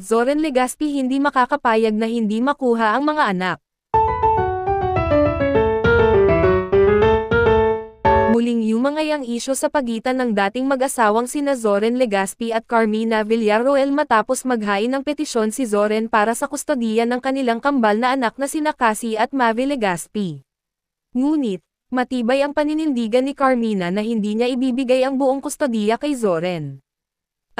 Zoren Legaspi hindi makakapayag na hindi makuha ang mga anak. Muling yumangay ang isyu sa pagitan ng dating mag-asawang sina Zoren Legaspi at Carmina Villarroel matapos maghain ng petisyon si Zoren para sa kustodiya ng kanilang kambal na anak na sina Cassie at Mavi Legaspi. Ngunit, matibay ang paninindigan ni Carmina na hindi niya ibibigay ang buong kustodiya kay Zoren.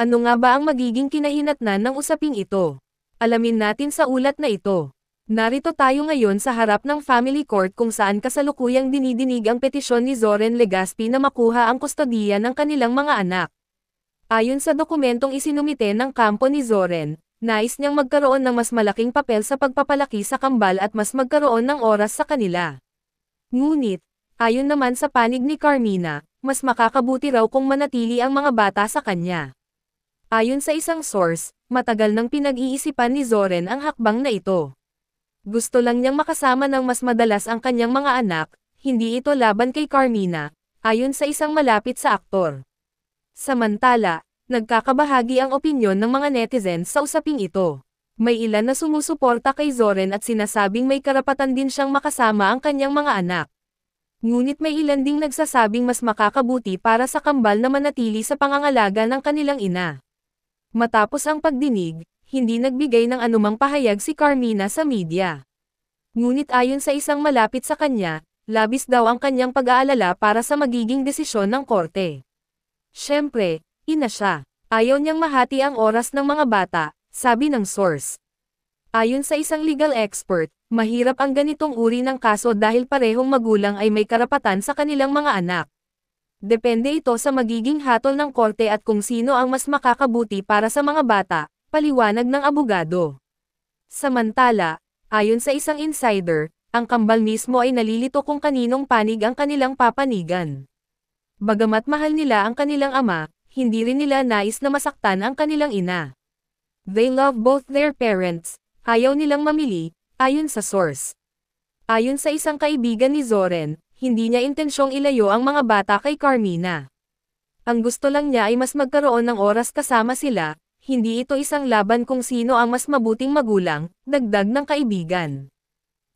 Ano nga ba ang magiging kinahinatnan ng usaping ito? Alamin natin sa ulat na ito. Narito tayo ngayon sa harap ng family court kung saan kasalukuyang dinidinig ang petisyon ni Zoren Legaspi na makuha ang kustodiya ng kanilang mga anak. Ayon sa dokumentong isinumite ng kampo ni Zoren, nais niyang magkaroon ng mas malaking papel sa pagpapalaki sa kambal at mas magkaroon ng oras sa kanila. Ngunit, ayon naman sa panig ni Carmina, mas makakabuti raw kung manatili ang mga bata sa kanya. Ayon sa isang source, matagal nang pinag-iisipan ni Zoren ang hakbang na ito. Gusto lang niyang makasama ng mas madalas ang kanyang mga anak, hindi ito laban kay Carmina, ayon sa isang malapit sa aktor. Samantala, nagkakabahagi ang opinyon ng mga netizens sa usaping ito. May ilan na sumusuporta kay Zoren at sinasabing may karapatan din siyang makasama ang kanyang mga anak. Ngunit may ilan ding nagsasabing mas makakabuti para sa kambal na manatili sa pangangalaga ng kanilang ina. Matapos ang pagdinig, hindi nagbigay ng anumang pahayag si Carmina sa media. Ngunit ayon sa isang malapit sa kanya, labis daw ang kanyang pag-aalala para sa magiging desisyon ng korte. Siyempre, ina siya. Ayaw niyang mahati ang oras ng mga bata, sabi ng source. Ayon sa isang legal expert, mahirap ang ganitong uri ng kaso dahil parehong magulang ay may karapatan sa kanilang mga anak. Depende ito sa magiging hatol ng korte at kung sino ang mas makakabuti para sa mga bata, paliwanag ng abogado. Samantala, ayon sa isang insider, ang kambal mismo ay nalilito kung kaninong panig ang kanilang papanigan. Bagamat mahal nila ang kanilang ama, hindi rin nila nais na masaktan ang kanilang ina. They love both their parents, ayaw nilang mamili, ayon sa source. Ayon sa isang kaibigan ni Zoren, hindi niya intensyong ilayo ang mga bata kay Carmina. Ang gusto lang niya ay mas magkaroon ng oras kasama sila, hindi ito isang laban kung sino ang mas mabuting magulang, dagdag ng kaibigan.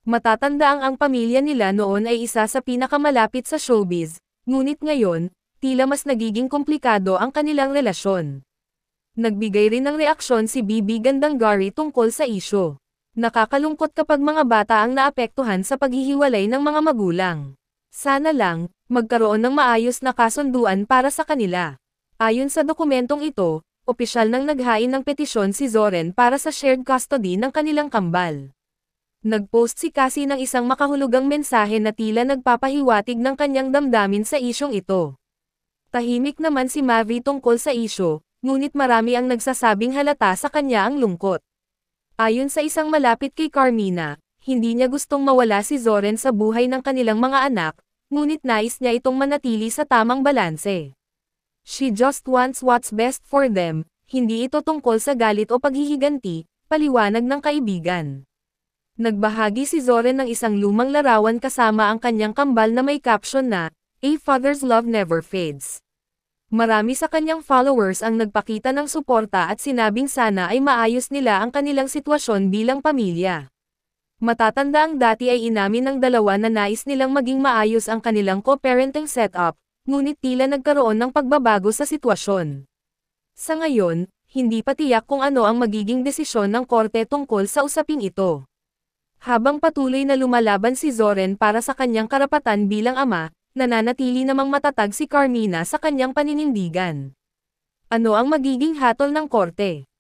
Matatandaang ang pamilya nila noon ay isa sa pinakamalapit sa showbiz, ngunit ngayon, tila mas nagiging komplikado ang kanilang relasyon. Nagbigay rin ng reaksyon si Bibi Gandangari tungkol sa isyu. Nakakalungkot kapag mga bata ang naapektuhan sa paghihiwalay ng mga magulang. Sana lang, magkaroon ng maayos na kasunduan para sa kanila. Ayon sa dokumentong ito, opisyal nang naghain ng petisyon si Zoren para sa shared custody ng kanilang kambal. Nagpost si Cassie ng isang makahulugang mensahe na tila nagpapahiwatig ng kanyang damdamin sa isyong ito. Tahimik naman si Mavi tungkol sa isyu, ngunit marami ang nagsasabing halata sa kanya ang lungkot. Ayon sa isang malapit kay Carmina, hindi niya gustong mawala si Zoren sa buhay ng kanilang mga anak, ngunit nais niya itong manatili sa tamang balanse. She just wants what's best for them, hindi ito tungkol sa galit o paghihiganti, paliwanag ng kaibigan. Nagbahagi si Zoren ng isang lumang larawan kasama ang kanyang kambal na may caption na, "A father's love never fades." Marami sa kanyang followers ang nagpakita ng suporta at sinabing sana ay maayos nila ang kanilang sitwasyon bilang pamilya. Matatandaang dati ay inamin ng dalawa na nais nilang maging maayos ang kanilang co-parenting setup, ngunit tila nagkaroon ng pagbabago sa sitwasyon. Sa ngayon, hindi pa tiyak kung ano ang magiging desisyon ng korte tungkol sa usaping ito. Habang patuloy na lumalaban si Zoren para sa kanyang karapatan bilang ama, nananatili namang matatag si Carmina sa kanyang paninindigan. Ano ang magiging hatol ng korte?